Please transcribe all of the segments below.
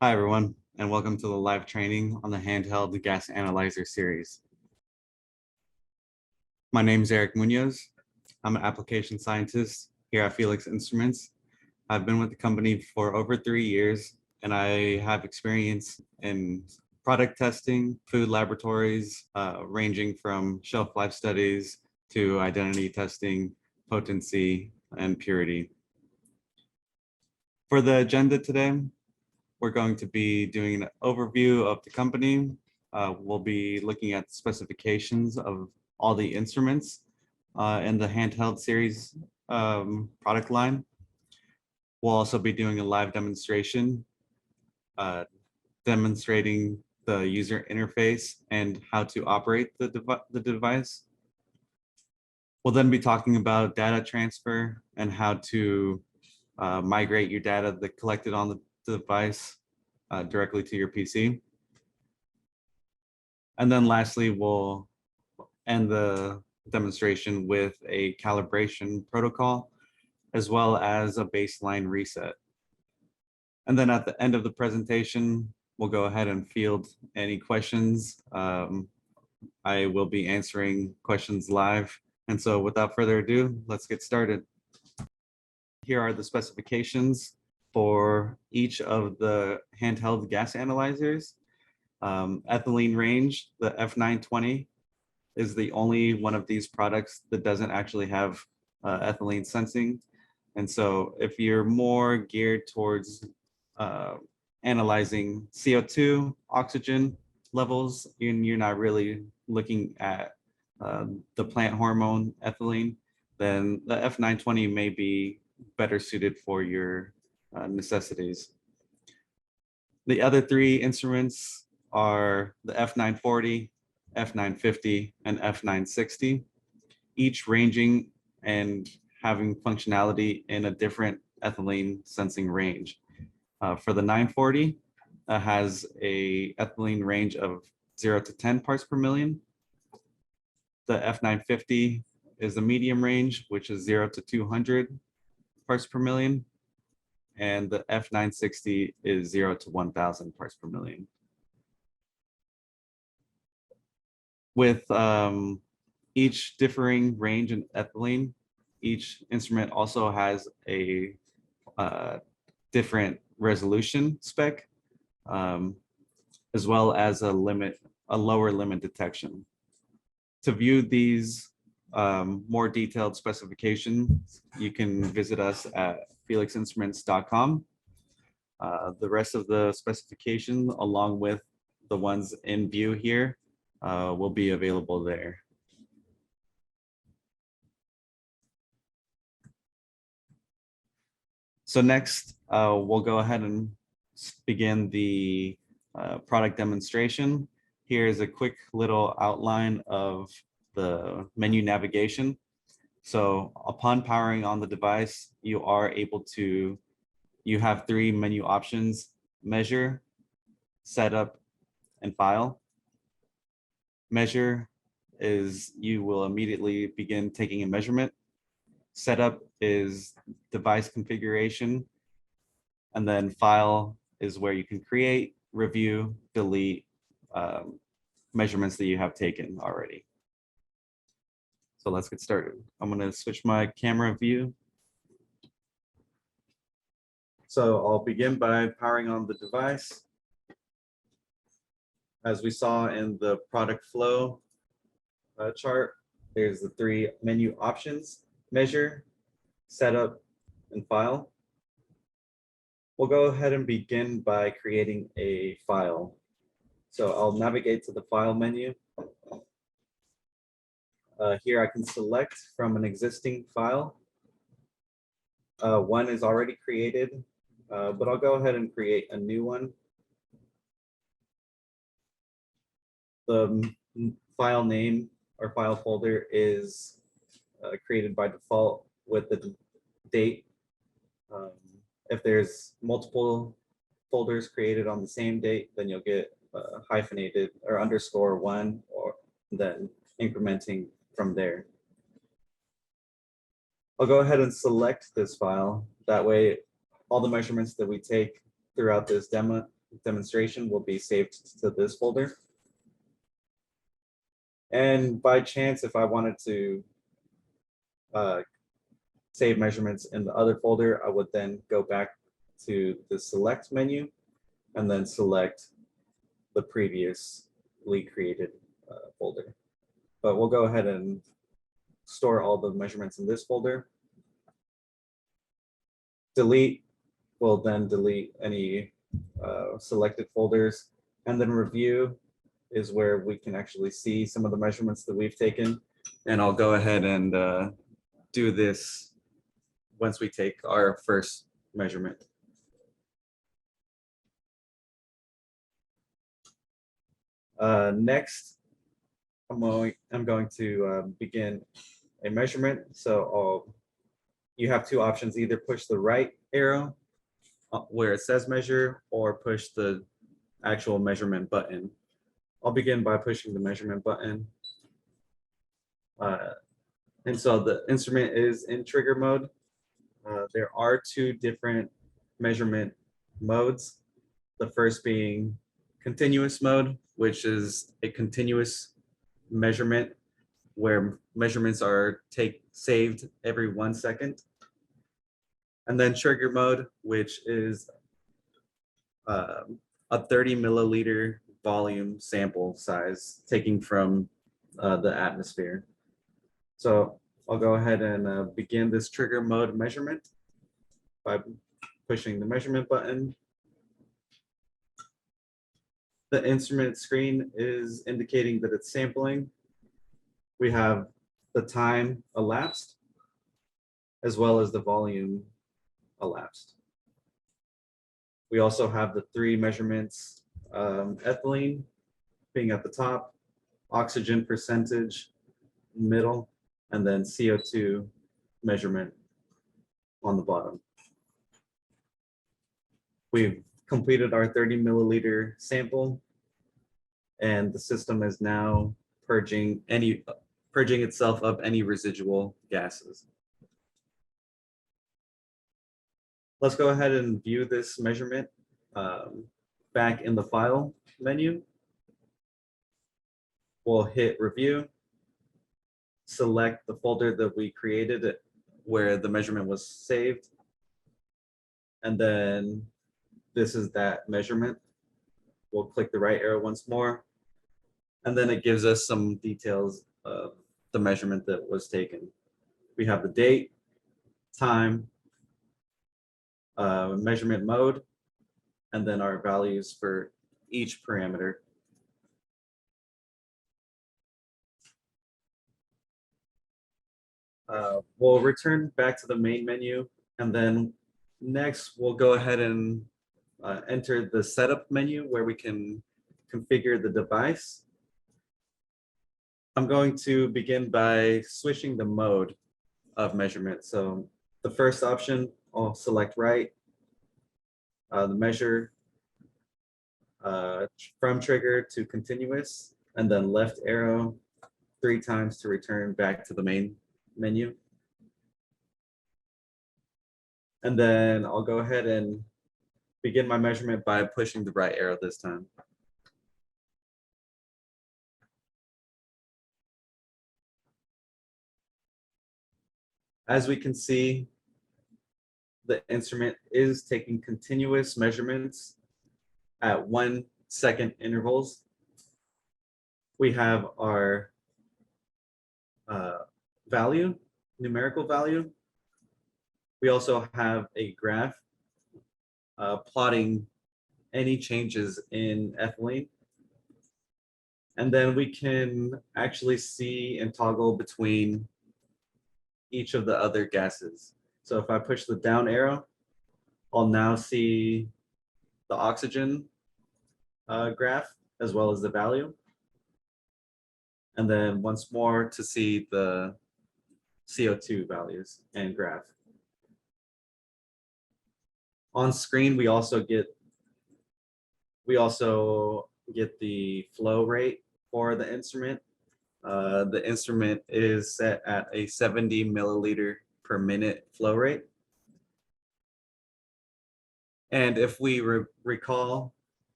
Hi, everyone, and welcome to the live training on the Handheld Gas Analyzer series. My name is Eric Munoz. I'm an application scientist here at Felix Instruments. I've been with the company for over 3 years, and I have experience in product testing, food laboratories, ranging from shelf life studies to identity testing, potency, and purity. For the agenda today, we're going to be doing an overview of the company. We'll be looking at specifications of all the instruments in the Handheld series product line. We'll also be doing a live demonstration demonstrating the user interface and how to operate the device. We'll then be talking about data transfer and how to migrate your data that collected on the device directly to your PC. And then lastly, we'll end the demonstration with a calibration protocol, as well as a baseline reset. And then at the end of the presentation, we'll go ahead and field any questions. I will be answering questions live. And so without further ado, let's get started. Here are the specifications for each of the handheld gas analyzers. Ethylene range, the F920 is the only one of these products that doesn't actually have ethylene sensing. And so if you're more geared towards analyzing CO2, oxygen levels, and you're not really looking at the plant hormone ethylene, then the F920 may be better suited for your necessities. The other three instruments are the F940, F950, and F960, each ranging and having functionality in a different ethylene sensing range. For the 940, has a ethylene range of 0 to 10 parts per million. The F950 is a medium range, which is 0 to 200 parts per million. And the F960 is 0 to 1,000 parts per million. With each differing range in ethylene, each instrument also has a different resolution spec, as well as a lower limit detection. To view these more detailed specifications, you can visit us at felixinstruments.com. The rest of the specifications, along with the ones in view here, will be available there. So next, we'll go ahead and begin the product demonstration. Here's a quick little outline of the menu navigation. So upon powering on the device, you have three menu options: measure, setup, and file. Measure is you will immediately begin taking a measurement. Setup is device configuration. And then file is where you can create, review, delete measurements that you have taken already. So let's get started. I'm going to switch my camera view. So I'll begin by powering on the device. As we saw in the product flow chart, there's the three menu options: measure, setup, and file. We'll go ahead and begin by creating a file. So I'll navigate to the file menu. Here I can select from an existing file. One is already created, but I'll go ahead and create a new one. The file name or file folder is created by default with the date. If there's multiple folders created on the same date, then you'll get hyphenated or _1, or then incrementing from there. I'll go ahead and select this file. That way, all the measurements that we take throughout this demo demonstration will be saved to this folder. And by chance, if I wanted to save measurements in the other folder, I would then go back to the select menu and then select the previously created folder. But we'll go ahead and store all the measurements in this folder. Delete will then delete any selected folders, and then review is where we can actually see some of the measurements that we've taken. And I'll go ahead and do this once we take our first measurement. Next, I'm going to begin a measurement. So you have two options: either push the right arrow where it says measure, or push the actual measurement button. I'll begin by pushing the measurement button. And so the instrument is in trigger mode. There are two different measurement modes. The first being continuous mode, which is a continuous measurement where measurements are saved every 1 second. And then trigger mode, which is a 30 milliliter volume sample size taking from the atmosphere. So I'll go ahead and begin this trigger mode measurement by pushing the measurement button. The instrument screen is indicating that it's sampling. We have the time elapsed as well as the volume elapsed. We also have the three measurements, ethylene being at the top, oxygen percentage middle, and then CO2 measurement on the bottom. We've completed our 30 milliliter sample, and the system is now purging itself of any residual gases. Let's go ahead and view this measurement back in the file menu. We'll hit review, select the folder that we created where the measurement was saved, and then this is that measurement. We'll click the right arrow once more, and then it gives us some details of the measurement that was taken. We have the date, time, measurement mode, and then our values for each parameter. We'll return back to the main menu, and then next we'll go ahead and enter the setup menu where we can configure the device. I'm going to begin by switching the mode of measurement. So the first option, I'll select right, the measure from trigger to continuous, and then left arrow 3 times to return back to the main menu. And then I'll go ahead and begin my measurement by pushing the right arrow this time. As we can see, the instrument is taking continuous measurements at 1 second intervals. We have our value, numerical value. We also have a graph plotting any changes in ethylene. And then we can actually see and toggle between each of the other gases. So if I push the down arrow, I'll now see the oxygen graph as well as the value. And then once more to see the CO2 values and graph. On screen, we also get the flow rate for the instrument. The instrument is set at a 70 milliliter per minute flow rate. And if we recall,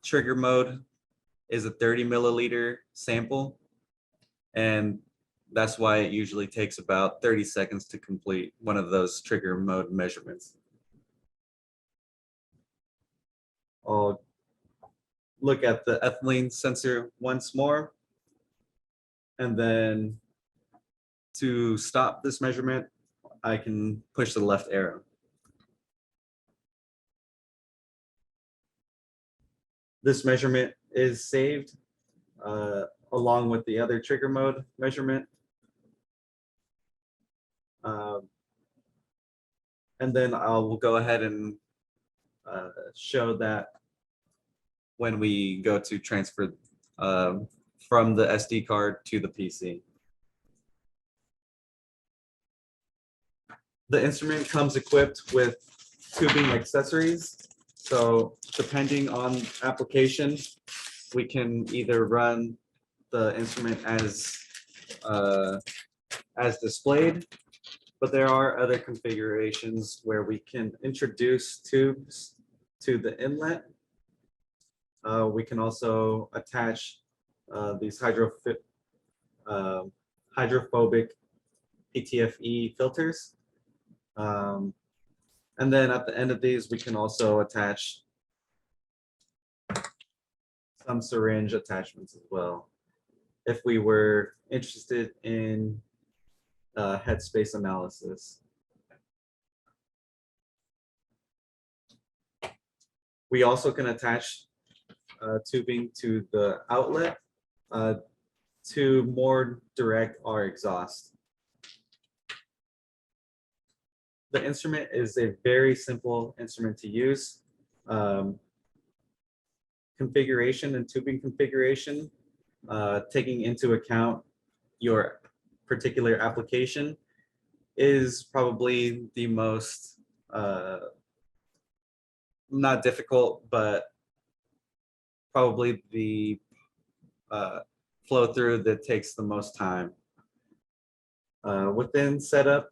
trigger mode is a 30 milliliter sample, and that's why it usually takes about 30 seconds to complete one of those trigger mode measurements. I'll look at the ethylene sensor once more, and then to stop this measurement, I can push the left arrow. This measurement is saved along with the other trigger mode measurement. And then I'll go ahead and show that when we go to transfer from the SD card to the PC. The instrument comes equipped with tubing accessories. So depending on application, we can either run the instrument as displayed, but there are other configurations where we can introduce tubes to the inlet. We can also attach these hydrophobic PTFE filters. And then at the end of these, we can also attach some syringe attachments as well, if we were interested in headspace analysis. We also can attach tubing to the outlet to more direct our exhaust. The instrument is a very simple instrument to use. Configuration and tubing configuration, taking into account your particular application, is probably the most, not difficult, but probably the flow through that takes the most time. Within setup,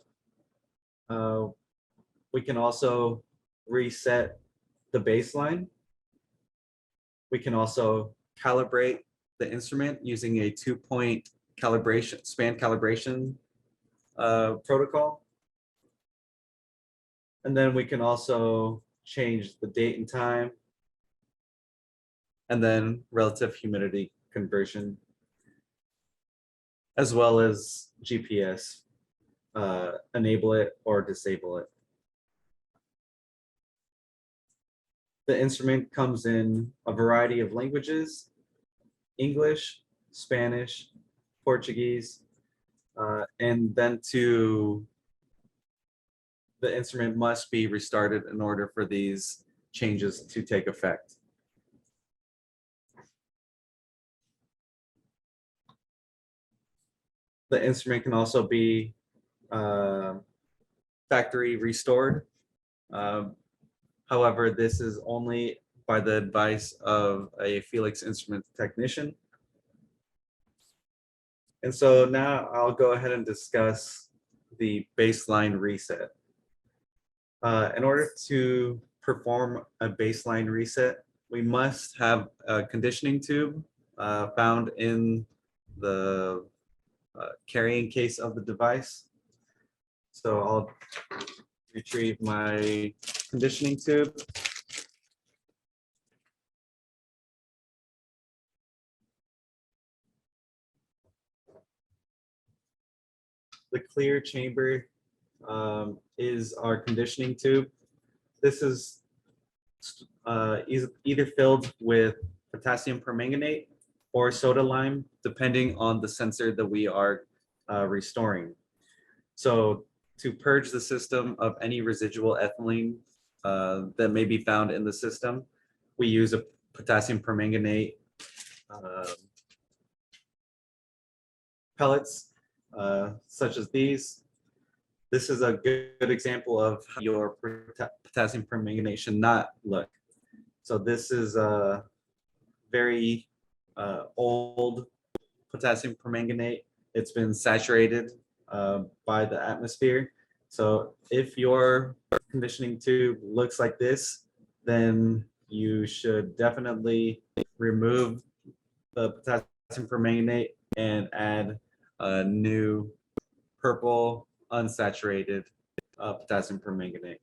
we can also reset the baseline. We can also calibrate the instrument using a 2-point calibration, span calibration protocol. And then we can also change the date and time, and then relative humidity conversion, as well as GPS, enable it or disable it. The instrument comes in a variety of languages: English, Spanish, Portuguese, and then the instrument must be restarted in order for these changes to take effect. The instrument can also be factory restored. However, this is only by the advice of a Felix Instruments technician. And so now I'll go ahead and discuss the baseline reset. In order to perform a baseline reset, we must have a conditioning tube found in the carrying case of the device. So I'll retrieve my conditioning tube. The clear chamber is our conditioning tube. This is either filled with potassium permanganate or soda lime, depending on the sensor that we are restoring. So to purge the system of any residual ethylene that may be found in the system, we use a potassium permanganate pellets such as these. This is a good example of how your potassium permanganate should not look. So this is a very old potassium permanganate. It's been saturated by the atmosphere. So if your conditioning tube looks like this, then you should definitely remove the potassium permanganate and add a new purple unsaturated potassium permanganate.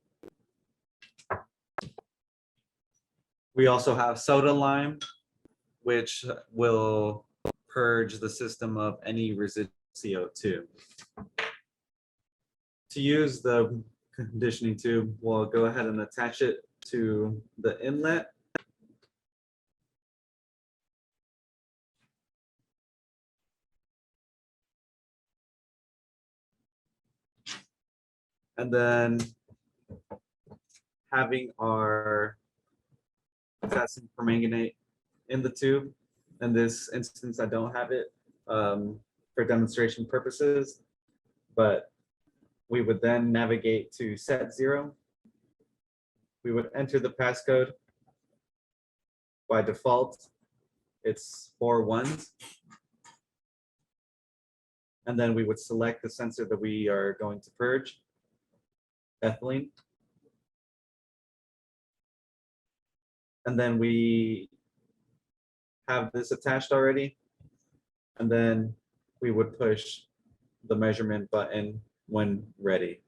We also have soda lime, which will purge the system of any residual CO2. To use the conditioning tube, we'll go ahead and attach it to the inlet. And then having our potassium permanganate in the tube. In this instance, I don't have it for demonstration purposes, but we would then navigate to set 0. We would enter the passcode. By default, it's 4 ones. And then we would select the sensor that we are going to purge, ethylene. And then we have this attached already. And then we would push the measurement button when ready.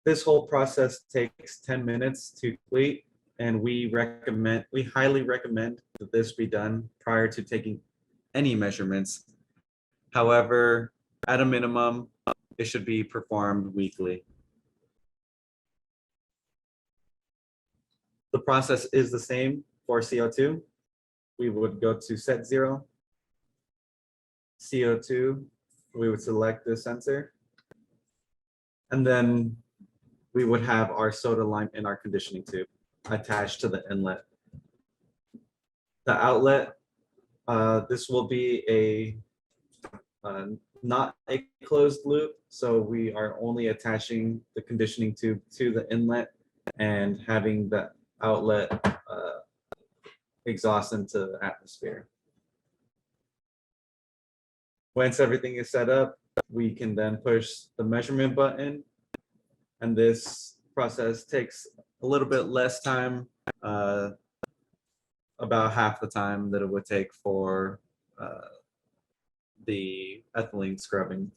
This whole process takes 10 minutes to complete, and we highly recommend that this be done prior to taking any measurements. However, at a minimum, it should be performed weekly. The process is the same for CO2. We would go to set 0. CO2, we would select the sensor. And then we would have our soda lime in our conditioning tube attached to the inlet. The outlet, this will be not a closed loop, so we are only attaching the conditioning tube to the inlet and having the outlet exhaust into the atmosphere. Once everything is set up, we can then push the measurement button, and this process takes a little bit less time, about half the time that it would take for the ethylene scrubbing.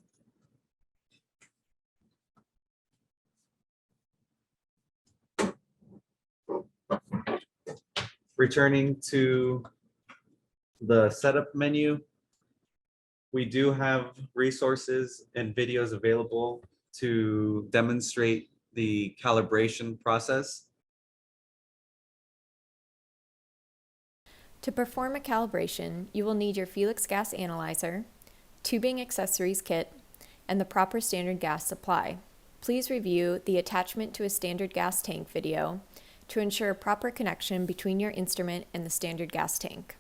Returning to the setup menu, we do have resources and videos available to demonstrate the calibration process. To perform a calibration, you will need your Felix gas analyzer, tubing accessories kit, and the proper standard gas supply. Please review the attachment to a standard gas tank video to ensure proper connection between your instrument and the standard gas tank.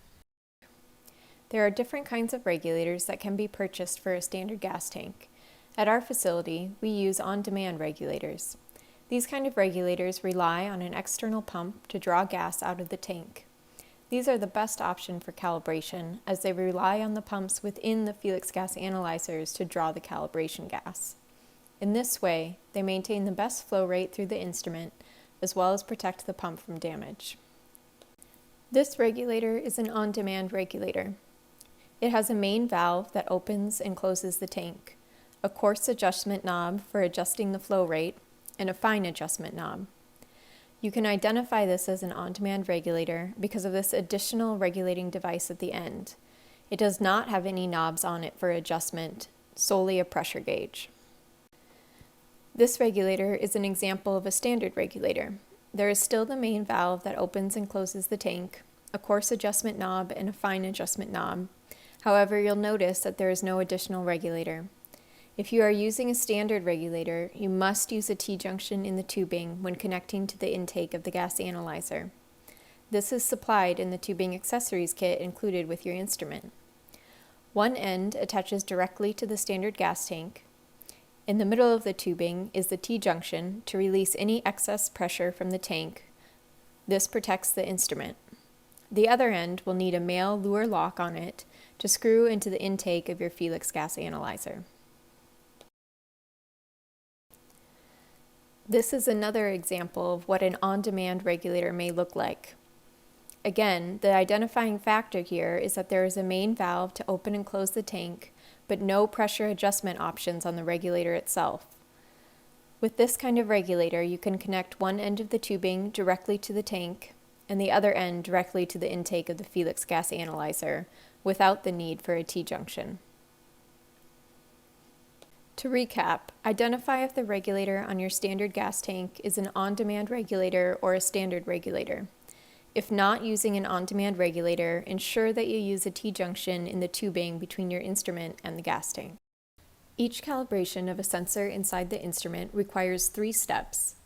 There are different kinds of regulators that can be purchased for a standard gas tank. At our facility, we use on-demand regulators. These kind of regulators rely on an external pump to draw gas out of the tank. These are the best option for calibration, as they rely on the pumps within the Felix gas analyzers to draw the calibration gas. In this way, they maintain the best flow rate through the instrument, as well as protect the pump from damage. This regulator is an on-demand regulator. It has a main valve that opens and closes the tank, a coarse adjustment knob for adjusting the flow rate, and a fine adjustment knob. You can identify this as an on-demand regulator because of this additional regulating device at the end. It does not have any knobs on it for adjustment, solely a pressure gauge. This regulator is an example of a standard regulator. There is still the main valve that opens and closes the tank, a coarse adjustment knob, and a fine adjustment knob. However, you'll notice that there is no additional regulator. If you are using a standard regulator, you must use a T-junction in the tubing when connecting to the intake of the gas analyzer. This is supplied in the tubing accessories kit included with your instrument. One end attaches directly to the standard gas tank. In the middle of the tubing is the T-junction to release any excess pressure from the tank. This protects the instrument. The other end will need a male lure lock on it to screw into the intake of your Felix gas analyzer. This is another example of what an on-demand regulator may look like. Again, the identifying factor here is that there is a main valve to open and close the tank, but no pressure adjustment options on the regulator itself. With this kind of regulator, you can connect one end of the tubing directly to the tank and the other end directly to the intake of the Felix gas analyzer without the need for a T-junction. To recap, identify if the regulator on your standard gas tank is an on-demand regulator or a standard regulator. If not using an on-demand regulator, ensure that you use a T-junction in the tubing between your instrument and the gas tank. Each calibration of a sensor inside the instrument requires 3 steps.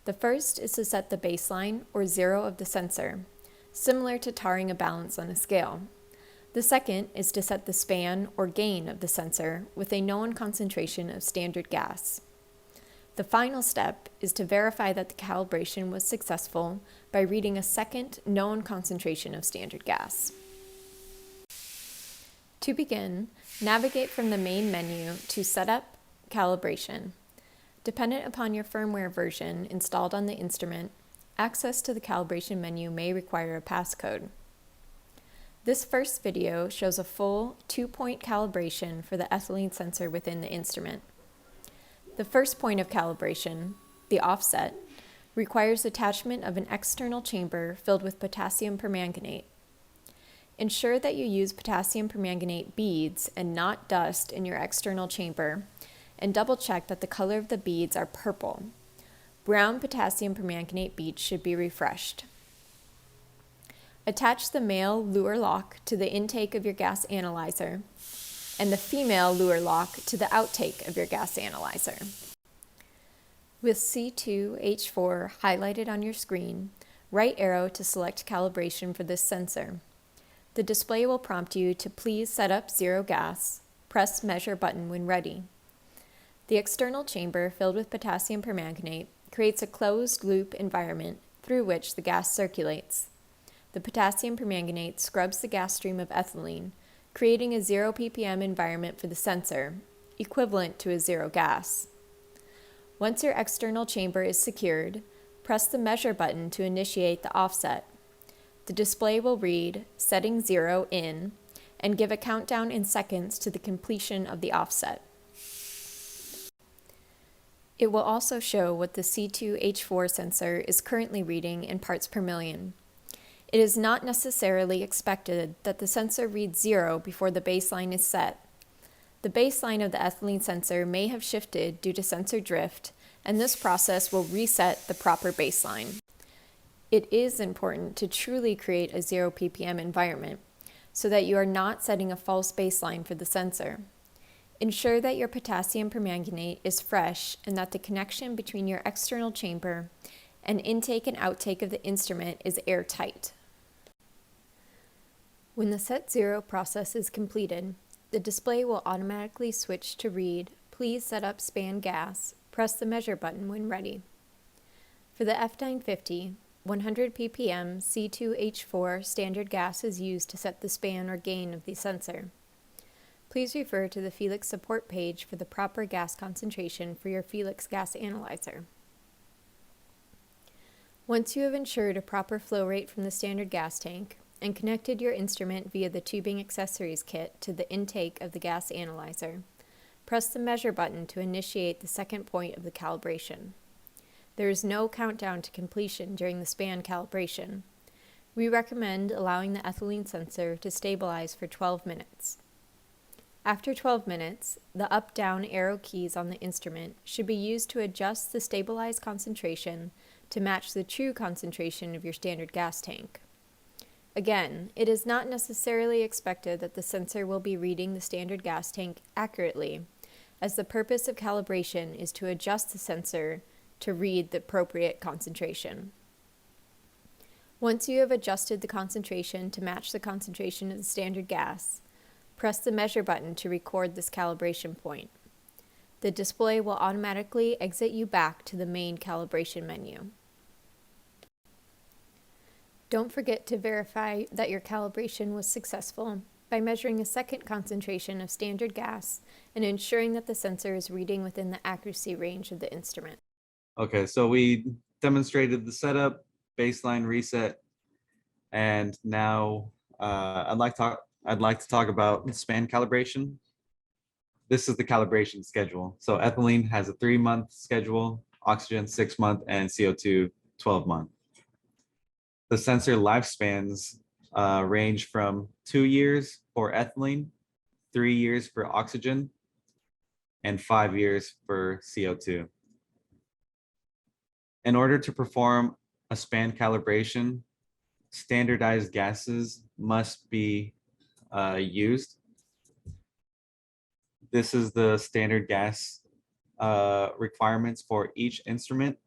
The first is to set the baseline, or zero, of the sensor, similar to tarring a balance on a scale. The second is to set the span, or gain, of the sensor with a known concentration of standard gas. The final step is to verify that the calibration was successful by reading a second known concentration of standard gas. To begin, navigate from the main menu to Setup, Calibration. Dependent upon your firmware version installed on the instrument, access to the calibration menu may require a passcode. This first video shows a full 2-point calibration for the ethylene sensor within the instrument. The first point of calibration, the offset, requires attachment of an external chamber filled with potassium permanganate. Ensure that you use potassium permanganate beads and not dust in your external chamber, and double check that the color of the beads are purple. Brown potassium permanganate beads should be refreshed. Attach the male lure lock to the intake of your gas analyzer and the female lure lock to the outtake of your gas analyzer. With C2H4 highlighted on your screen, right arrow to select calibration for this sensor. The display will prompt you to please set up zero gas. Press measure button when ready. The external chamber filled with potassium permanganate creates a closed loop environment through which the gas circulates. The potassium permanganate scrubs the gas stream of ethylene, creating a 0 ppm environment for the sensor, equivalent to a zero gas. Once your external chamber is secured, press the measure button to initiate the offset. The display will read setting 0 in and give a countdown in seconds to the completion of the offset. It will also show what the C2H4 sensor is currently reading in parts per million. It is not necessarily expected that the sensor reads 0 before the baseline is set. The baseline of the ethylene sensor may have shifted due to sensor drift, and this process will reset the proper baseline. It is important to truly create a 0 ppm environment so that you are not setting a false baseline for the sensor. Ensure that your potassium permanganate is fresh and that the connection between your external chamber and intake and outtake of the instrument is airtight. When the set 0 process is completed, the display will automatically switch to read, please set up span gas, press the measure button when ready. For the F950, 100 ppm C2H4 standard gas is used to set the span or gain of the sensor. Please refer to the Felix support page for the proper gas concentration for your Felix gas analyzer. Once you have ensured a proper flow rate from the standard gas tank and connected your instrument via the tubing accessories kit to the intake of the gas analyzer, press the measure button to initiate the second point of the calibration. There is no countdown to completion during the span calibration. We recommend allowing the ethylene sensor to stabilize for 12 minutes. After 12 minutes, the up-down arrow keys on the instrument should be used to adjust the stabilized concentration to match the true concentration of your standard gas tank. Again, it is not necessarily expected that the sensor will be reading the standard gas tank accurately, as the purpose of calibration is to adjust the sensor to read the appropriate concentration. Once you have adjusted the concentration to match the concentration of the standard gas, press the measure button to record this calibration point. The display will automatically exit you back to the main calibration menu. Don't forget to verify that your calibration was successful by measuring a second concentration of standard gas and ensuring that the sensor is reading within the accuracy range of the instrument. Okay, so we demonstrated the setup, baseline reset, and now I'd like to talk about span calibration. This is the calibration schedule. So ethylene has a 3-month schedule, oxygen 6-month, and CO2 12-month. The sensor lifespans range from 2 years for ethylene, 3 years for oxygen, and 5 years for CO2. In order to perform a span calibration, standardized gases must be used. This is the standard gas requirements for each instrument.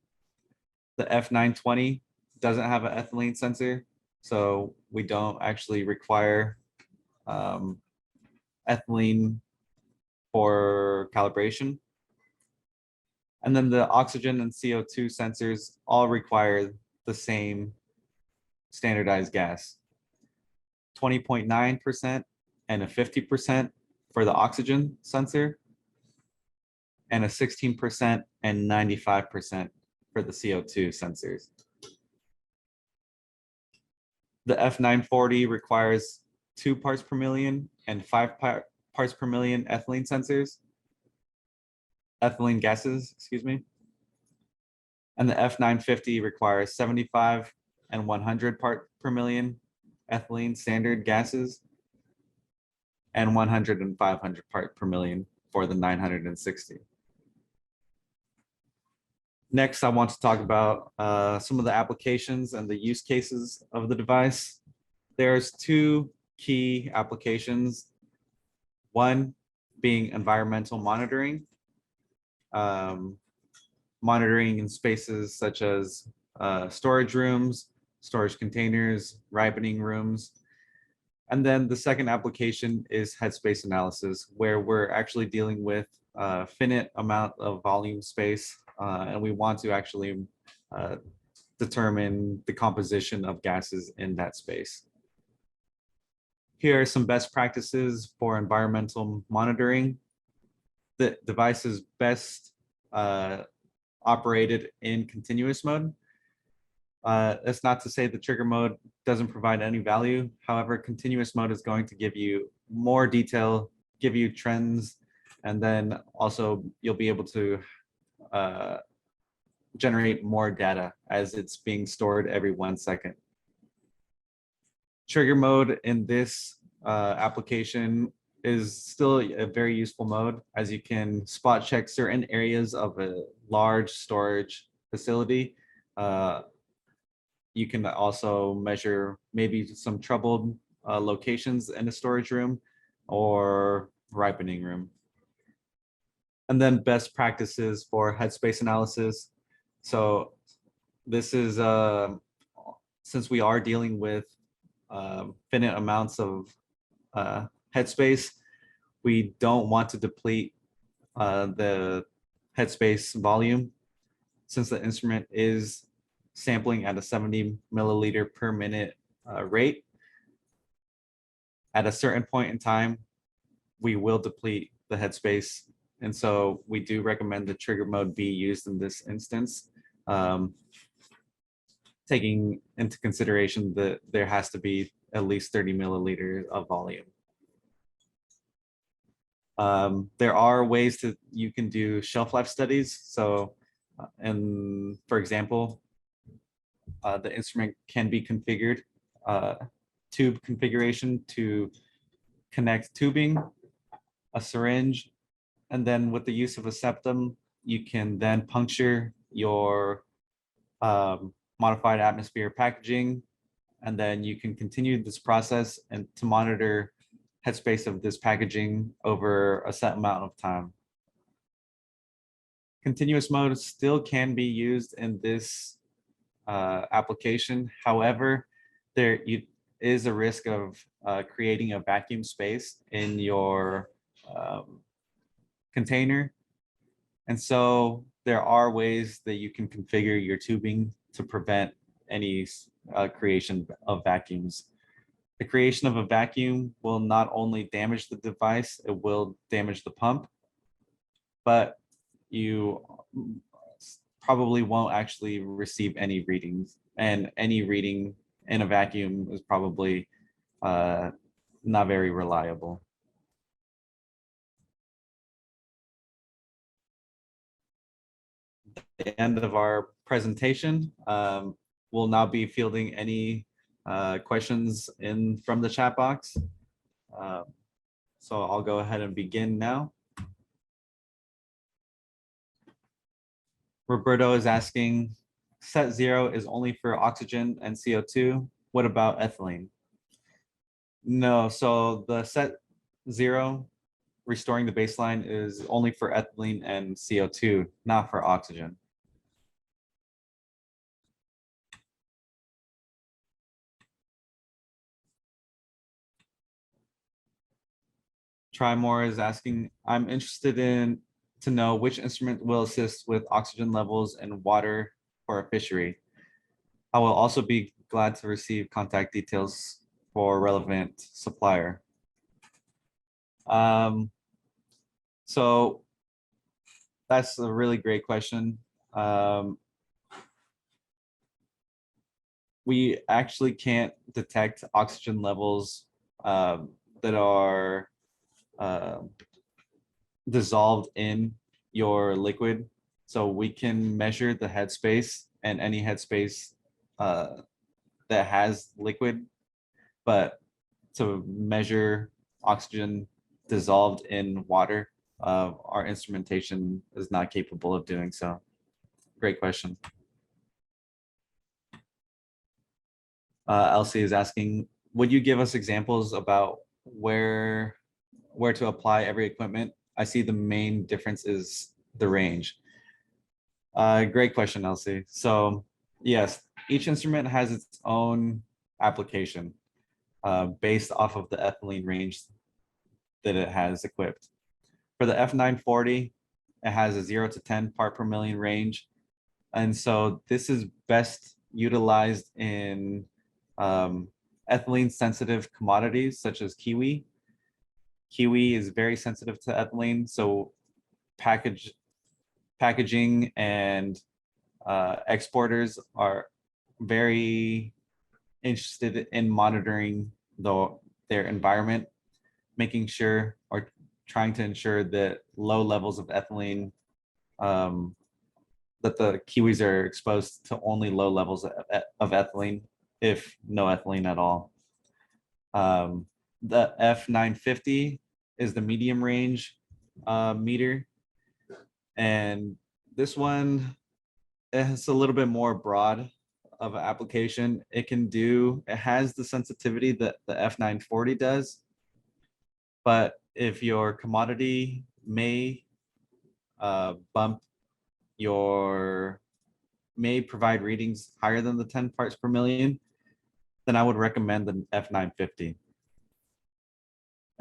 The F920 doesn't have an ethylene sensor, so we don't actually require ethylene for calibration. And then the oxygen and CO2 sensors all require the same standardized gas, 20.9% and a 50% for the oxygen sensor, and a 16% and 95% for the CO2 sensors. The F940 requires 2 parts per million and 5 parts per million ethylene gases, excuse me. And the F950 requires 75 and 100 part per million ethylene standard gases, and 100 and 500 part per million for the 960. Next, I want to talk about some of the applications and the use cases of the device. There's 2 key applications. One being environmental monitoring, monitoring in spaces such as storage rooms, storage containers, ripening rooms. And then the second application is headspace analysis, where we're actually dealing with a finite amount of volume space, and we want to actually determine the composition of gases in that space. Here are some best practices for environmental monitoring. The device is best operated in continuous mode. That's not to say the trigger mode doesn't provide any value. However, continuous mode is going to give you more detail, give you trends, and then also you'll be able to generate more data as it's being stored every 1 second. Trigger mode in this application is still a very useful mode, as you can spot check certain areas of a large storage facility. You can also measure maybe some troubled locations in a storage room or ripening room. And then best practices for headspace analysis. So this is, since we are dealing with finite amounts of headspace, we don't want to deplete the headspace volume, since the instrument is sampling at a 70 milliliter per minute rate. At a certain point in time, we will deplete the headspace. And so we do recommend the trigger mode be used in this instance, taking into consideration that there has to be at least 30 milliliters of volume. There are ways that you can do shelf life studies. So, and for example, the instrument can be configured, tube configuration to connect tubing, a syringe, and then with the use of a septum, you can then puncture your modified atmosphere packaging, and then you can continue this process and to monitor headspace of this packaging over a set amount of time. Continuous mode still can be used in this application. However, there is a risk of creating a vacuum space in your container. And so there are ways that you can configure your tubing to prevent any creation of vacuums. The creation of a vacuum will not only damage the device, it will damage the pump, but you probably won't actually receive any readings, and any reading in a vacuum is probably not very reliable. The end of our presentation. We'll now be fielding any questions from the chat box. So I'll go ahead and begin now. Roberto is asking, set 0 is only for oxygen and CO2. What about ethylene? No, so the set 0, restoring the baseline, is only for ethylene and CO2, not for oxygen. Trimore is asking, I'm interested to know which instrument will assist with oxygen levels in water for a fishery. I will also be glad to receive contact details for relevant supplier. So that's a really great question. We actually can't detect oxygen levels that are dissolved in your liquid. So we can measure the headspace and any headspace that has liquid, but to measure oxygen dissolved in water, our instrumentation is not capable of doing so. Great question. Elsie is asking, would you give us examples about where to apply every equipment? I see the main difference is the range. Great question, Elsie. So yes, each instrument has its own application based off of the ethylene range that it has equipped. For the F940, it has a 0 to 10 part per million range. And so this is best utilized in ethylene sensitive commodities such as kiwi. Kiwi is very sensitive to ethylene, so packaging and exporters are very interested in monitoring their environment, making sure or trying to ensure that low levels of ethylene, that the kiwis are exposed to only low levels of ethylene, if no ethylene at all. The F950 is the medium range meter. And this one is a little bit more broad of an application. It has the sensitivity that the F940 does. But if your commodity may may provide readings higher than the 10 parts per million, then I would recommend the F950.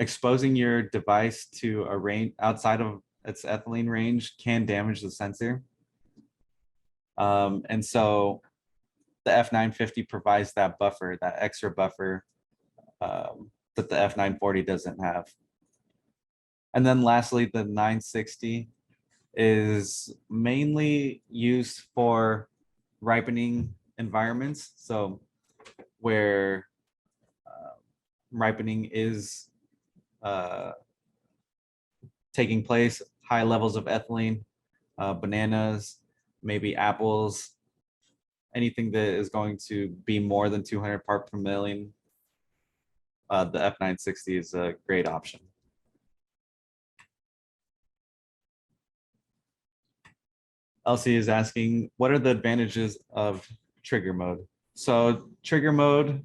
Exposing your device to a range outside of its ethylene range can damage the sensor. And so the F950 provides that buffer, that extra buffer that the F940 doesn't have. And then lastly, the 960 is mainly used for ripening environments. So where ripening is taking place, high levels of ethylene, bananas, maybe apples, anything that is going to be more than 200 part per million, the F960 is a great option. Elsie is asking, what are the advantages of trigger mode? So trigger mode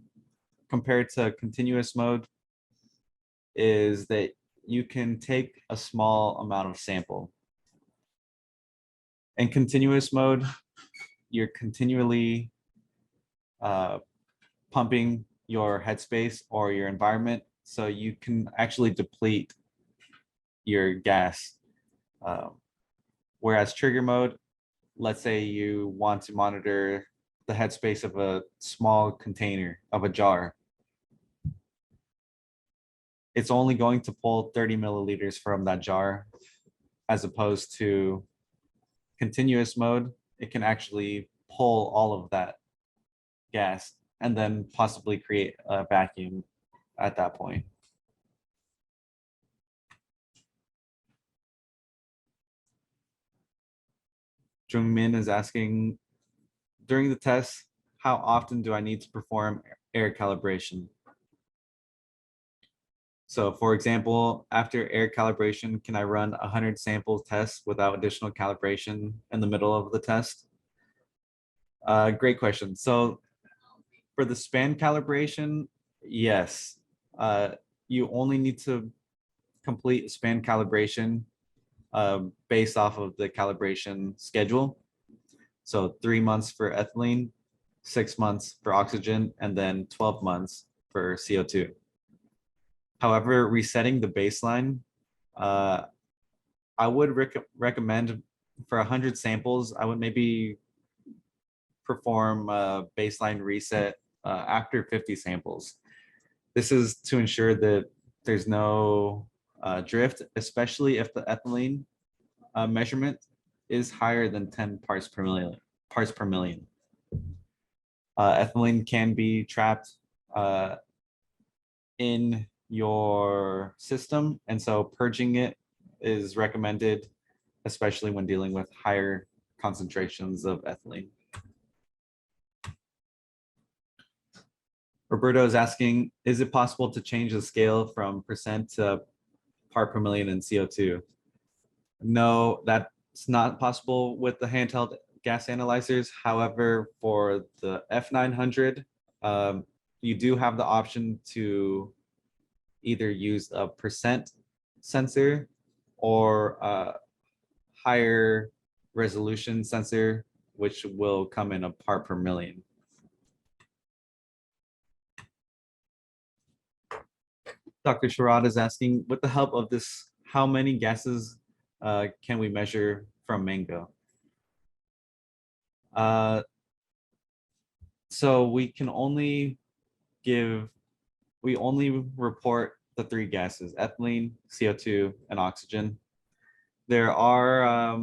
compared to continuous mode is that you can take a small amount of sample. In continuous mode, you're continually pumping your headspace or your environment, so you can actually deplete your gas. Whereas trigger mode, let's say you want to monitor the headspace of a small container, of a jar. It's only going to pull 30 milliliters from that jar, as opposed to continuous mode. it can actually pull all of that gas and then possibly create a vacuum at that point. Jungmin is asking, during the test, how often do I need to perform air calibration? So for example, after air calibration, can I run 100 sample tests without additional calibration in the middle of the test? Great question. So for the span calibration, yes. You only need to complete span calibration based off of the calibration schedule. So 3 months for ethylene, 6 months for oxygen, and then 12 months for CO2. However, resetting the baseline, I would recommend for 100 samples, I would maybe perform a baseline reset after 50 samples. This is to ensure that there's no drift, especially if the ethylene measurement is higher than 10 parts per million. Ethylene can be trapped in your system, and so purging it is recommended, especially when dealing with higher concentrations of ethylene. Roberto is asking, is it possible to change the scale from percent to part per million in CO2? No, that's not possible with the handheld gas analyzers. However, for the F900, you do have the option to either use a percent sensor or a higher resolution sensor, which will come in a part per million. Dr. Sharad is asking, with the help of this, how many gases can we measure from Mango? So we only report the 3 gases, ethylene, CO2, and oxygen. There are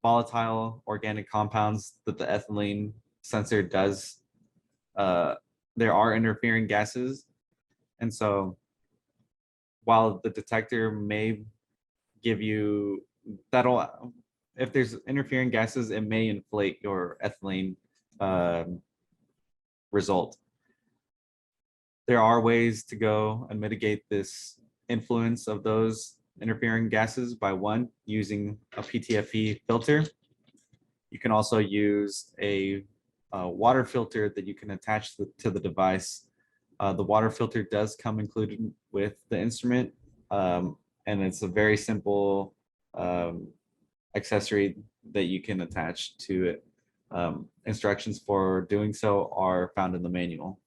volatile organic compounds that the ethylene sensor does. There are interfering gases. And so while the detector may give you if there's interfering gases, it may inflate your ethylene result. There are ways to go and mitigate this influence of those interfering gases by using a PTFE filter. You can also use a water filter that you can attach to the device. The water filter does come included with the instrument, and it's a very simple accessory that you can attach to it. Instructions for doing so are found in the manual.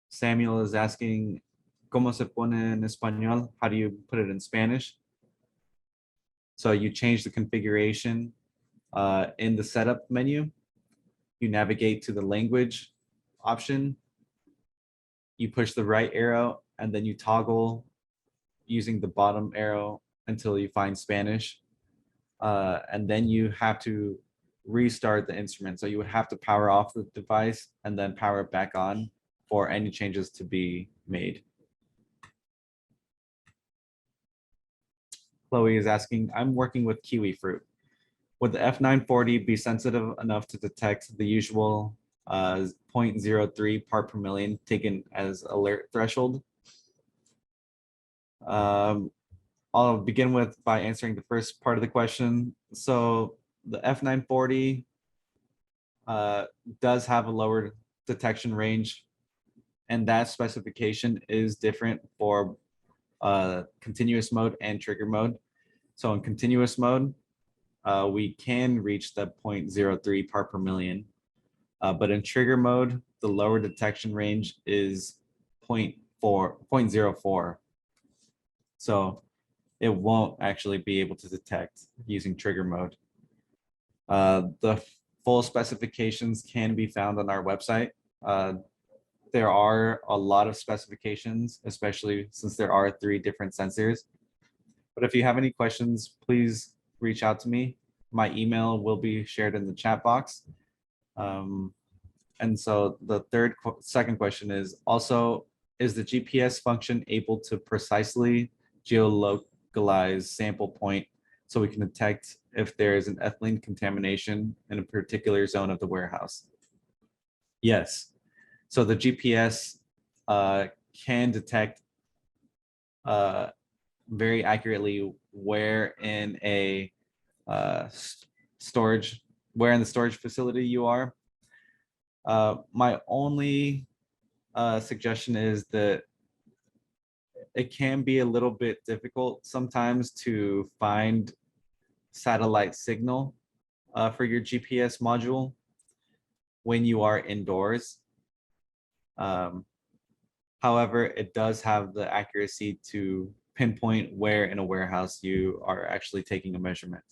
Samuel is asking, ¿Cómo se pone en español? How do you put it in Spanish? So you change the configuration in the setup menu. You navigate to the language option. You push the right arrow, and then you toggle using the bottom arrow until you find Spanish. And then you have to restart the instrument. So you would have to power off the device and then power it back on for any changes to be made. Chloe is asking, I'm working with kiwi fruit. Would the F940 be sensitive enough to detect the usual 0.03 part per million taken as alert threshold? I'll begin by answering the first part of the question. So the F940 does have a lower detection range, and that specification is different for continuous mode and trigger mode. So in continuous mode, we can reach the 0.03 part per million, but in trigger mode, the lower detection range is 0.04. So it won't actually be able to detect using trigger mode. The full specifications can be found on our website. there are a lot of specifications, especially since there are 3 different sensors. But if you have any questions, please reach out to me. My email will be shared in the chat box. And so the second question is also, is the GPS function able to precisely geolocalize sample point so we can detect if there is an ethylene contamination in a particular zone of the warehouse? Yes. So the GPS can detect very accurately where in a where in the storage facility you are. My only suggestion is that it can be a little bit difficult sometimes to find satellite signal for your GPS module when you are indoors. However, it does have the accuracy to pinpoint where in a warehouse you are actually taking a measurement.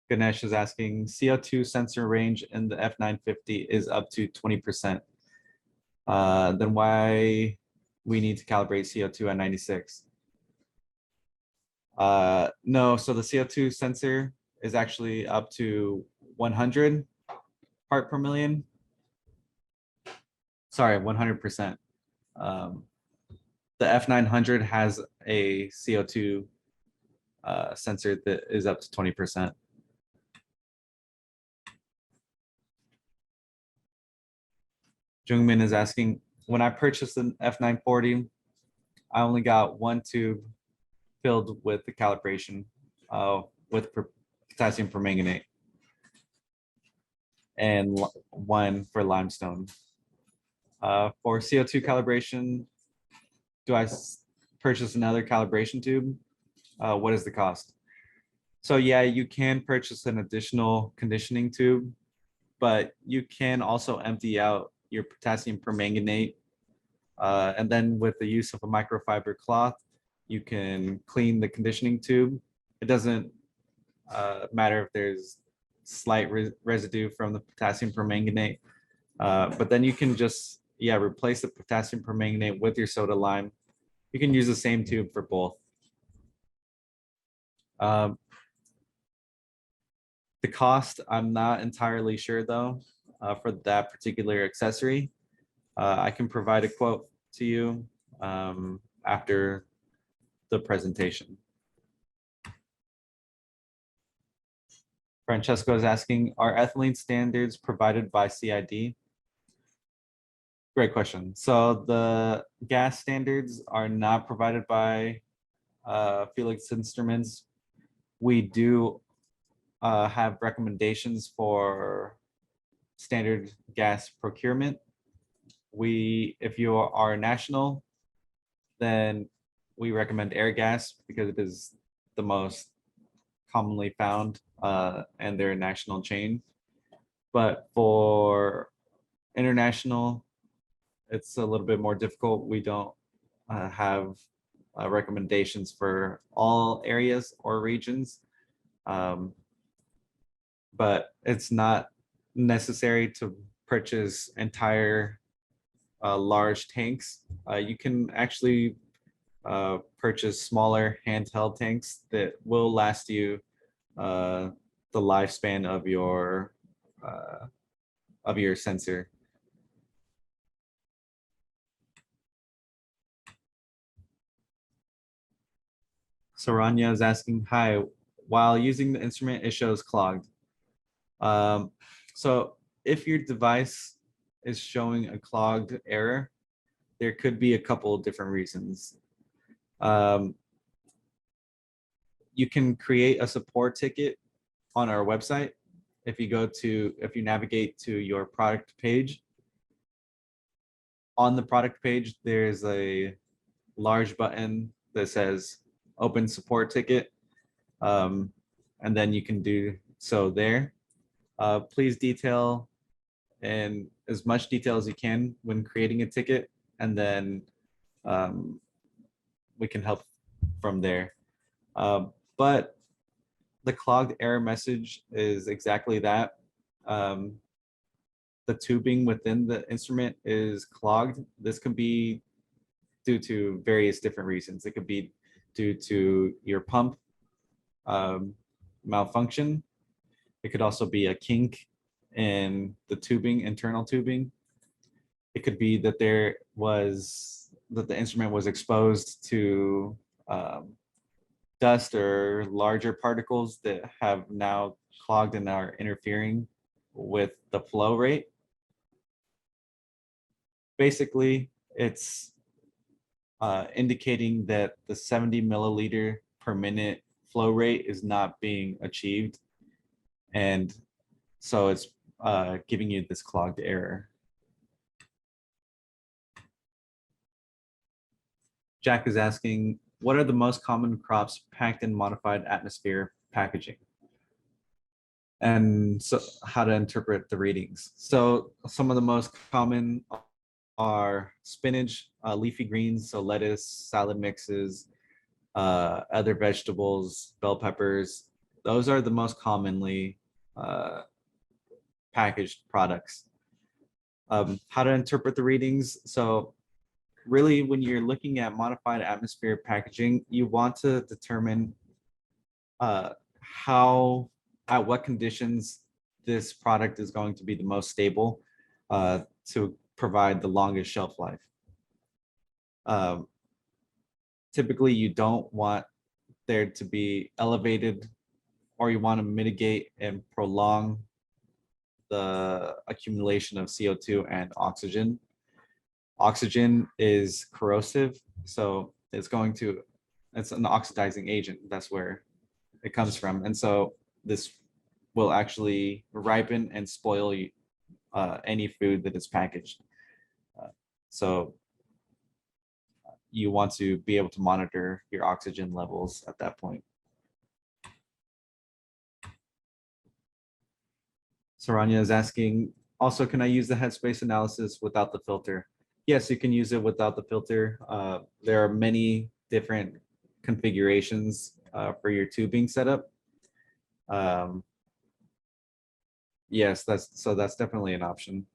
Ganesh is asking, CO2 sensor range in the F950 is up to 20%. Then why we need to calibrate CO2 at 96? No, so the CO2 sensor is actually up to 100 part per million. Sorry, 100%. The F900 has a CO2 sensor that is up to 20%. Jungmin is asking, when I purchased an F940, I only got 1 tube filled with the calibration with potassium permanganate and 1 for limestone. For CO2 calibration, do I purchase another calibration tube? What is the cost? So yeah, you can purchase an additional conditioning tube, but you can also empty out your potassium permanganate. And then with the use of a microfiber cloth, you can clean the conditioning tube. It doesn't matter if there's slight residue from the potassium permanganate, but then you can just, replace the potassium permanganate with your soda lime. You can use the same tube for both. The cost, I'm not entirely sure though, for that particular accessory. I can provide a quote to you after the presentation. Francesco is asking, are ethylene standards provided by CID? Great question. So the gas standards are not provided by Felix Instruments. We do have recommendations for standard gas procurement. If you are national, then we recommend air gas because it is the most commonly found and they're a national chain. But for international, it's a little bit more difficult. We don't have recommendations for all areas or regions, but it's not necessary to purchase entire large tanks. You can actually purchase smaller handheld tanks that will last you the lifespan of your sensor. Saranya is asking, hi, while using the instrument, it shows clogged. So if your device is showing a clogged error, there could be a couple of different reasons. You can create a support ticket on our website. If you navigate to your product page, on the product page, there's a large button that says open support ticket. And then you can do so there. Please detail in as much detail as you can when creating a ticket, and then we can help from there. But the clogged error message is exactly that. the tubing within the instrument is clogged, this can be due to various different reasons. It could be due to your pump malfunction. It could also be a kink in the tubing, internal tubing. It could be that the instrument was exposed to dust or larger particles that have now clogged and are interfering with the flow rate. Basically, it's indicating that the 70 milliliter per minute flow rate is not being achieved. And so it's giving you this clogged error. Jack is asking, what are the most common crops packed in modified atmosphere packaging? And so how to interpret the readings. So some of the most common are spinach, leafy greens, so lettuce, salad mixes, other vegetables, bell peppers. Those are the most commonly packaged products. How to interpret the readings. So really, when you're looking at modified atmosphere packaging, you want to determine at what conditions this product is going to be the most stable to provide the longest shelf life. Typically, you don't want there to be elevated, or you want to mitigate and prolong the accumulation of CO2 and oxygen. Oxygen is corrosive, so it's an oxidizing agent. That's where it comes from. And so this will actually ripen and spoil any food that is packaged. So you want to be able to monitor your oxygen levels at that point. Saranya is asking, also, can I use the headspace analysis without the filter? Yes, you can use it without the filter. There are many different configurations for your tubing setup. Yes, that's definitely an option.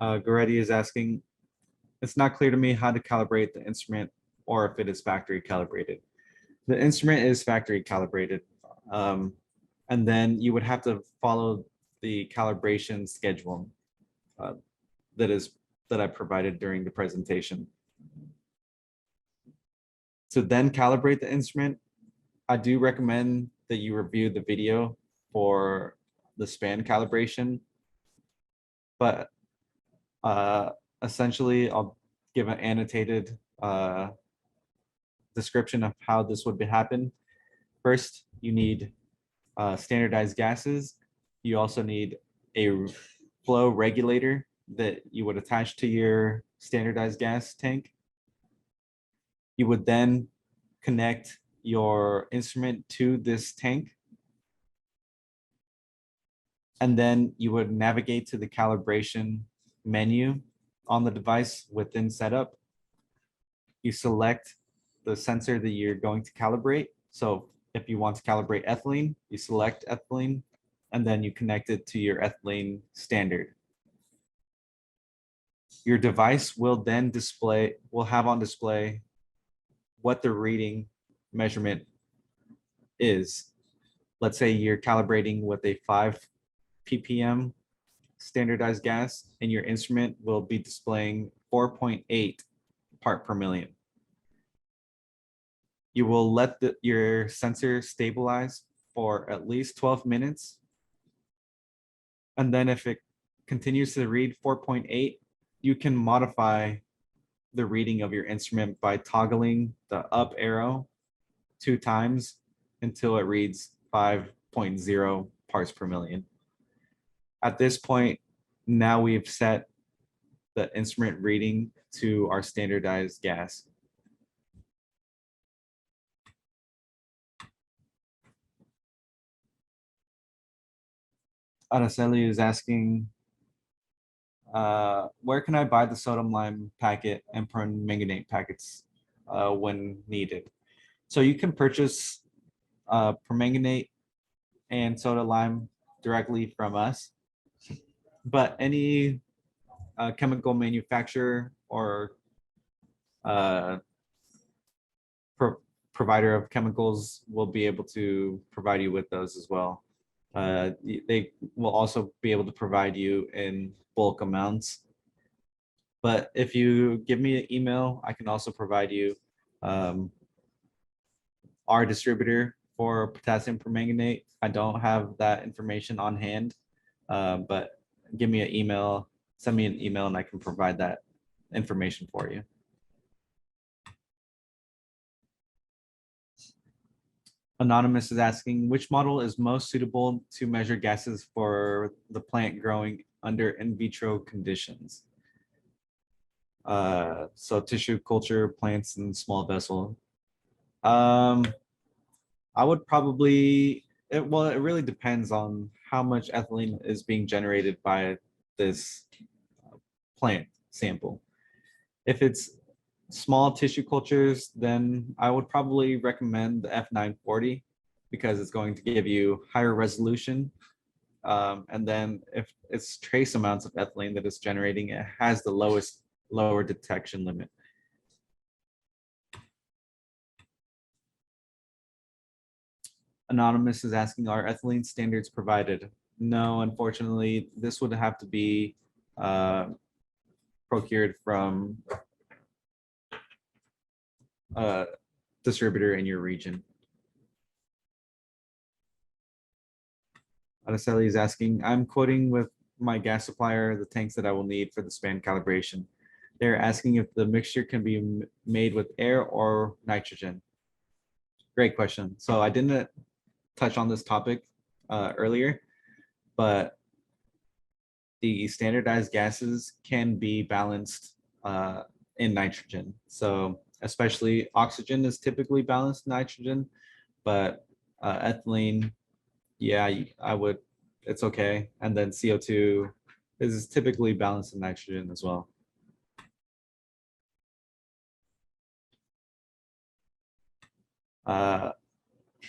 Goretti is asking, it's not clear to me how to calibrate the instrument or if it is factory calibrated. The instrument is factory calibrated. And then you would have to follow the calibration schedule that I provided during the presentation. To then calibrate the instrument, I do recommend that you review the video for the span calibration. But essentially, I'll give an annotated description of how this would happen. First, you need standardized gases. You also need a flow regulator that you would attach to your standardized gas tank. You would then connect your instrument to this tank. And then you would navigate to the calibration menu on the device within setup. You select the sensor that you're going to calibrate. So if you want to calibrate ethylene, you select ethylene, and then you connect it to your ethylene standard. Your device will have on display what the reading measurement is. Let's say you're calibrating with a 5 ppm standardized gas, and your instrument will be displaying 4.8 part per million. You will let your sensor stabilize for at least 12 minutes. And then if it continues to read 4.8, you can modify the reading of your instrument by toggling the up arrow 2 times until it reads 5.0 parts per million. At this point, now we've set the instrument reading to our standardized gas. Araceli is asking, where can I buy the sodium lime packet and permanganate packets when needed? So you can purchase permanganate and soda lime directly from us, but any chemical manufacturer or uh, pro provider of chemicals will be able to provide you with those as well. They will also be able to provide you in bulk amounts. But if you give me an email, I can also provide you um, our distributor for potassium permanganate. I don't have that information on hand, but give me an email, send me an email, and I can provide that information for you. Anonymous is asking, which model is most suitable to measure gases for the plant growing under in vitro conditions? So tissue culture, plants, and small vessel. I would probably, well, it really depends on how much ethylene is being generated by this plant sample. If it's small tissue cultures, then I would probably recommend the F940 because it's going to give you higher resolution. And then if it's trace amounts of ethylene that it's generating, it has the lower detection limit. Anonymous is asking, are ethylene standards provided? No, unfortunately, this would have to be procured from a distributor in your region. Araceli is asking, I'm quoting with my gas supplier the tanks that I will need for the span calibration. They're asking if the mixture can be made with air or nitrogen. Great question. So I didn't touch on this topic earlier, but the standardized gases can be balanced in nitrogen. So especially oxygen is typically balanced in nitrogen, but ethylene, yeah, I would, it's okay. And then CO2 is typically balanced in nitrogen as well.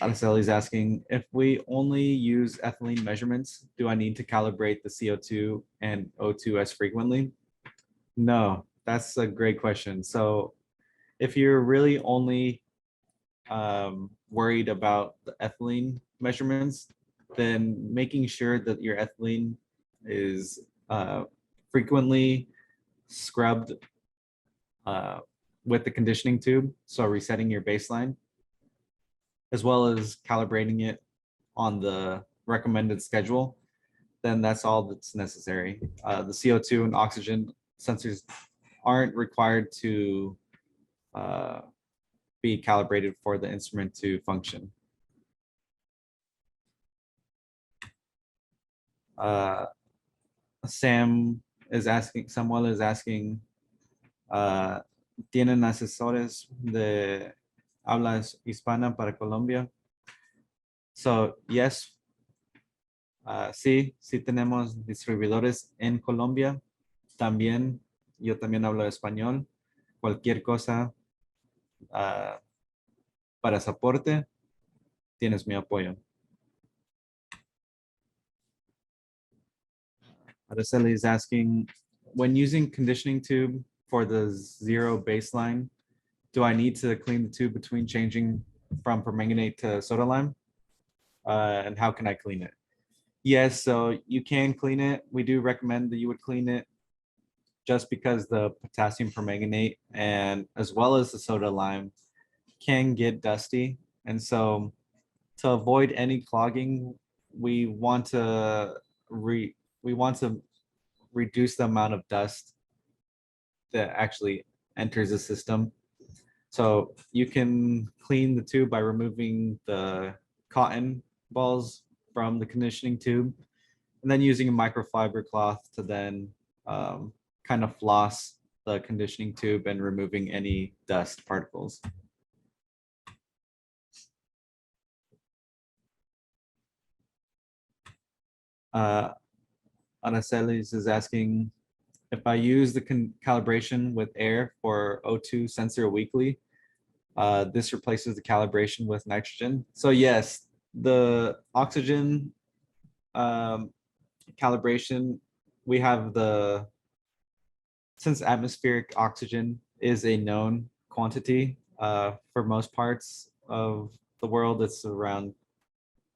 Araceli is asking, if we only use ethylene measurements, do I need to calibrate the CO2 and O2 as frequently? No, that's a great question. So if you're really only worried about the ethylene measurements, then making sure that your ethylene is frequently scrubbed with the conditioning tube, so resetting your baseline, as well as calibrating it on the recommended schedule, then that's all that's necessary. The CO2 and oxygen sensors aren't required to be calibrated for the instrument to function. Samuel is asking, ¿tienen asesores de habla hispana para Colombia? So, yes, sí tenemos distribuidores en Colombia. También, yo también hablo español. Cualquier cosa para soporte, tienes mi apoyo. Araceli is asking, when using conditioning tube for the zero baseline, do I need to clean the tube between changing from permanganate to soda lime? And how can I clean it? Yes, so you can clean it. We do recommend that you would clean it just because the potassium permanganate and as well as the soda lime can get dusty. And so to avoid any clogging, we want to reduce the amount of dust that actually enters the system. So you can clean the tube by removing the cotton balls from the conditioning tube and then using a microfiber cloth to then kind of floss the conditioning tube and removing any dust particles. Anacelis is asking, if I use the calibration with air for O2 sensor weekly, This replaces the calibration with nitrogen. So yes, the oxygen calibration, we have since atmospheric oxygen is a known quantity for most parts of the world, it's around,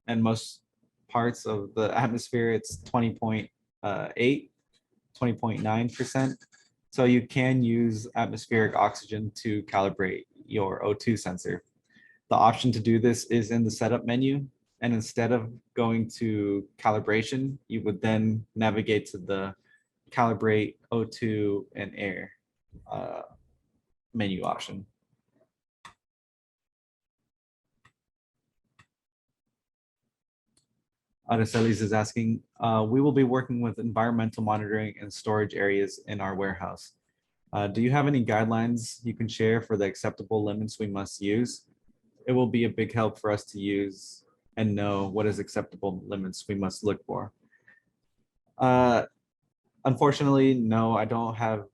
and most parts of the atmosphere, it's 20.8, 20.9%. So you can use atmospheric oxygen to calibrate your O2 sensor. The option to do this is in the setup menu. And instead of going to calibration, you would then navigate to the calibrate O2 and air menu option. Aracelis is asking, we will be working with environmental monitoring and storage areas in our warehouse. Do you have any guidelines you can share for the acceptable limits we must use? It will be a big help for us to use and know what is acceptable limits we must look for. Unfortunately, no, I don't have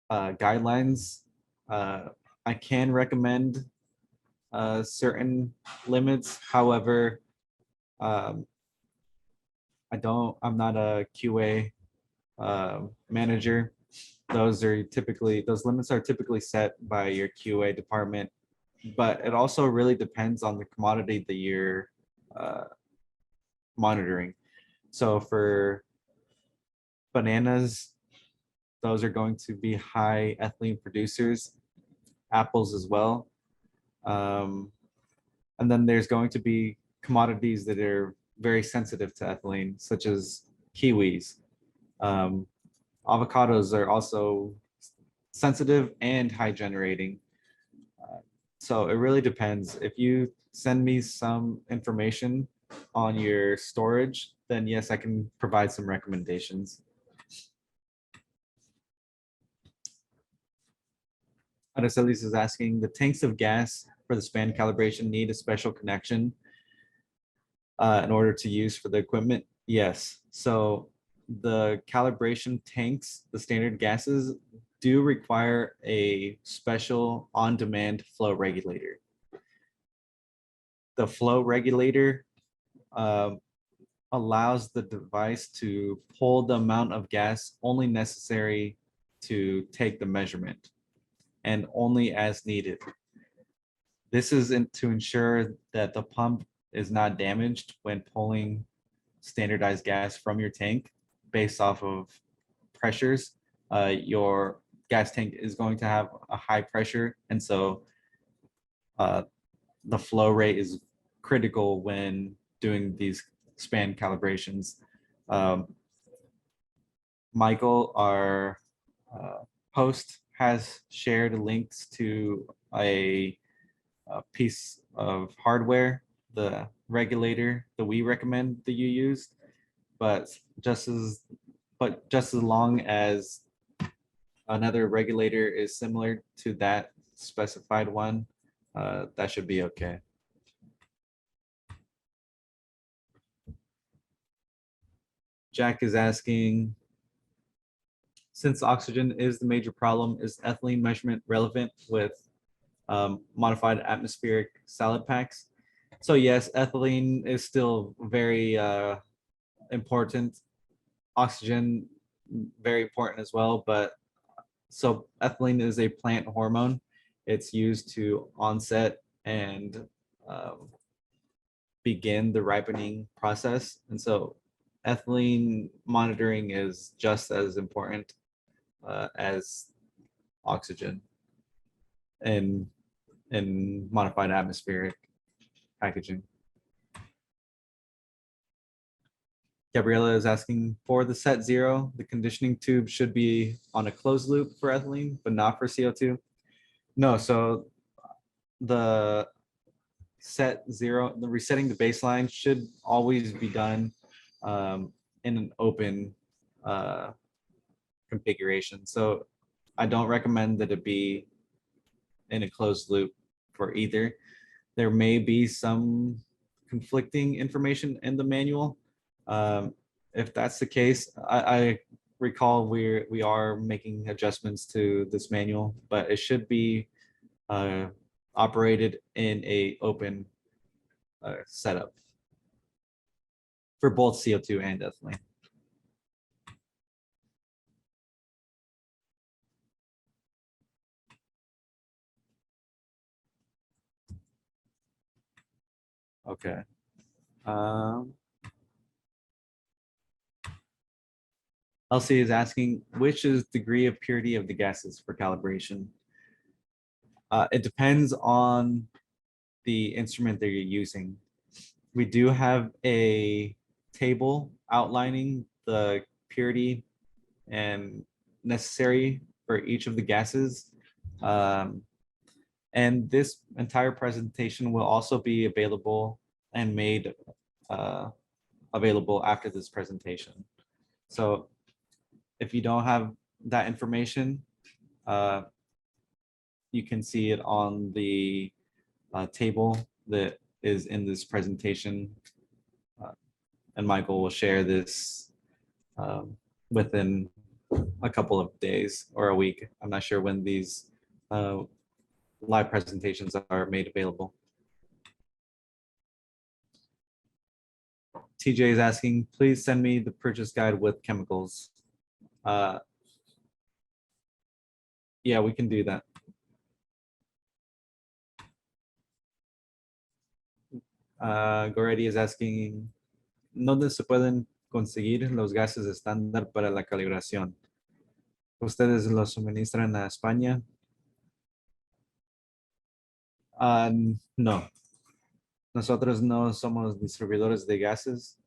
guidelines. I can recommend certain limits. However, I'm not a QA manager. Those limits are typically set by your QA department, but it also really depends on the commodity that you're monitoring. So for bananas, those are going to be high ethylene producers, apples as well. And then there's going to be commodities that are very sensitive to ethylene, such as kiwis. Avocados are also sensitive and high generating. So it really depends. If you send me some information on your storage, then yes, I can provide some recommendations. Aracelis is asking, the tanks of gas for the span calibration need a special connection in order to use for the equipment? Yes. So the calibration tanks, the standard gases, do require a special on-demand flow regulator. The flow regulator allows the device to pull the amount of gas only necessary to take the measurement and only as needed. This is to ensure that the pump is not damaged when pulling standardized gas from your tank based off of pressures. Your gas tank is going to have a high pressure, and so the flow rate is critical when doing these span calibrations. Michael, our host, has shared links to a piece of hardware, the regulator that we recommend that you use, but just as long as another regulator is similar to that specified one, that should be okay. Jack is asking, since oxygen is the major problem, is ethylene measurement relevant with modified atmospheric salad packs? So yes, ethylene is still very important. Oxygen, very important as well. But so ethylene is a plant hormone. It's used to onset and begin the ripening process. And so ethylene monitoring is just as important as oxygen in modified atmospheric packaging. Gabriella is asking, for the set zero, the conditioning tube should be on a closed loop for ethylene, but not for CO2. No, so the set zero, the resetting the baseline should always be done in an open configuration. So I don't recommend that it be in a closed loop for either. There may be some conflicting information in the manual. If that's the case, I recall we are making adjustments to this manual, but it should be operated in a open setup for both CO2 and ethylene. Okay. Elsie is asking, which is degree of purity of the gases for calibration? It depends on the instrument that you're using. We do have a table outlining the purity and necessary for each of the gases. And this entire presentation will also be available and made available after this presentation. So if you don't have that information, you can see it on the table that is in this presentation. And Michael will share this within a couple of days or a week. I'm not sure when these live presentations are made available. TJ is asking, please send me the purchase guide with chemicals. Yeah, we can do that. Goretti is asking, ¿dónde se pueden conseguir los gases estándar para la calibración? ¿Ustedes los suministran a España? No. Nosotros no somos distribuidores de gases,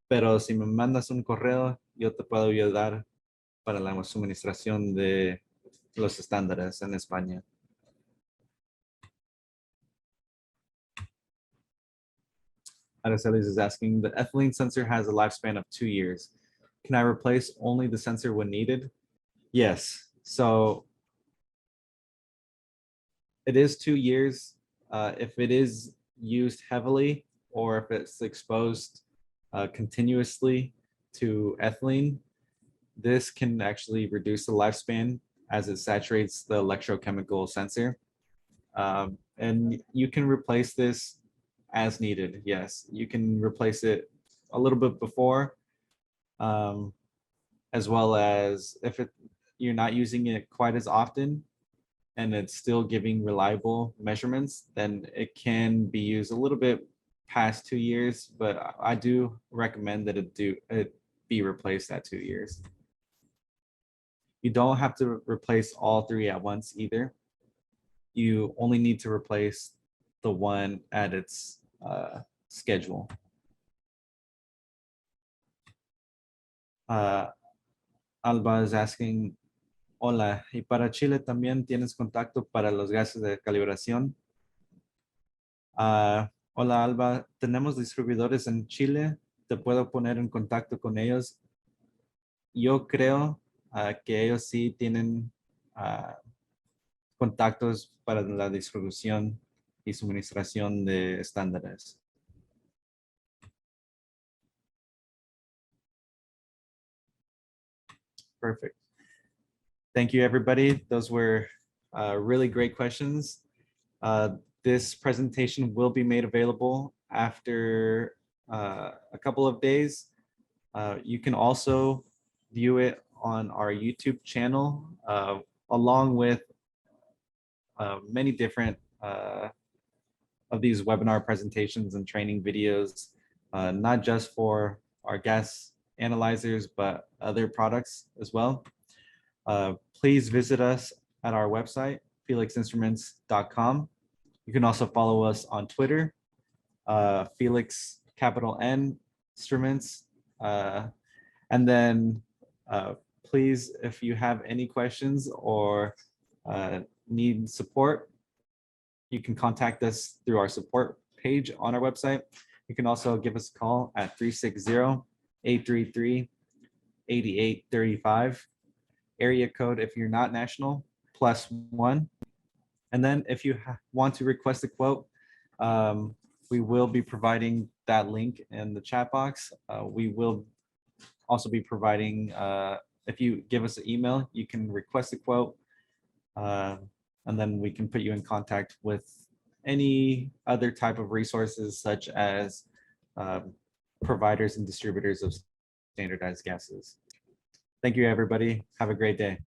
pero si me mandas un correo, yo te puedo ayudar para la suministración de los estándares en España. Aracelis is asking, the ethylene sensor has a lifespan of 2 years. Can I replace only the sensor when needed? Yes. So it is 2 years. If it is used heavily or if it's exposed continuously to ethylene, this can actually reduce the lifespan as it saturates the electrochemical sensor. And you can replace this as needed. Yes, you can replace it a little bit before, as well as if you're not using it quite as often and it's still giving reliable measurements, then it can be used a little bit past 2 years, but I do recommend that it be replaced at 2 years. You don't have to replace all 3 at once either. You only need to replace the one at its schedule. Alba is asking, hola, ¿y para Chile también tienes contacto para los gases de calibración? Hola Alba, tenemos distribuidores en Chile, te puedo poner en contacto con ellos. Yo creo que ellos sí tienen contactos para la distribución y suministración de estándares. Perfect. Thank you, everybody. Those were really great questions. This presentation will be made available after a couple of days. You can also view it on our YouTube channel, along with many different of these webinar presentations and training videos, not just for our gas analyzers, but other products as well. Please visit us at our website, felixinstruments.com. You can also follow us on Twitter, Felix capital N Instruments. And then please, if you have any questions or need support, you can contact us through our support page on our website. You can also give us a call at 360-833-8835. Area code if you're not national, +1. And then if you want to request a quote, we will be providing that link in the chat box. We will also be providing, if you give us an email, you can request a quote. and then we can put you in contact with any other type of resources such as providers and distributors of standardized gases. Thank you, everybody. Have a great day.